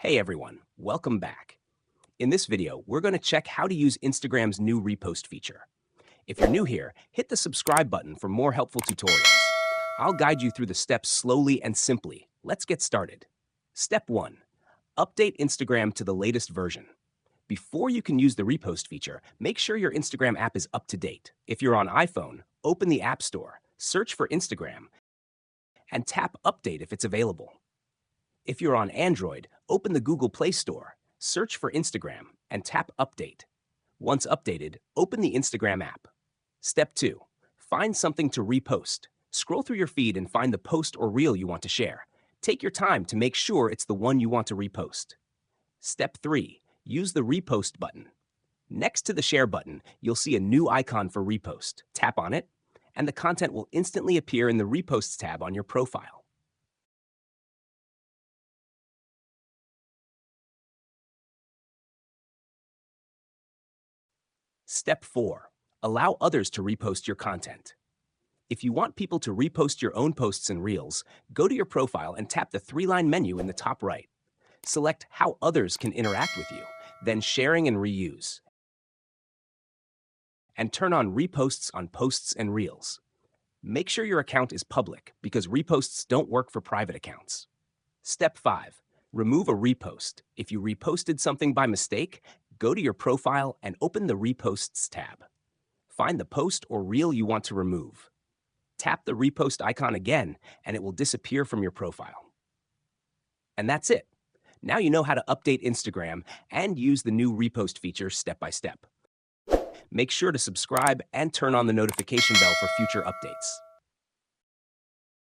Hey everyone, welcome back. In this video, we're going to check how to use Instagram's new repost feature. If you're new here, hit the subscribe button for more helpful tutorials. I'll guide you through the steps slowly and simply. Let's get started. Step 1. Update Instagram to the latest version. Before you can use the repost feature, make sure your Instagram app is up to date. If you're on iPhone, open the App Store, search for Instagram, and tap Update if it's available. If you're on Android, open the Google Play Store, search for Instagram, and tap Update. Once updated, open the Instagram app. Step 2. Find something to repost. Scroll through your feed and find the post or reel you want to share. Take your time to make sure it's the one you want to repost. Step 3. Use the Repost button. Next to the Share button, you'll see a new icon for Repost. Tap on it, and the content will instantly appear in the Reposts tab on your profile. Step 4. Allow others to repost your content. If you want people to repost your own posts and reels, go to your profile and tap the three-line menu in the top right. Select How Others Can Interact with You, then Sharing and Reuse, and turn on Reposts on Posts and Reels. Make sure your account is public because reposts don't work for private accounts. Step 5. Remove a repost. If you reposted something by mistake, go to your profile and open the Reposts tab. Find the post or reel you want to remove. Tap the repost icon again, and it will disappear from your profile. And that's it. Now you know how to update Instagram and use the new repost feature step by step. Make sure to subscribe and turn on the notification bell for future updates.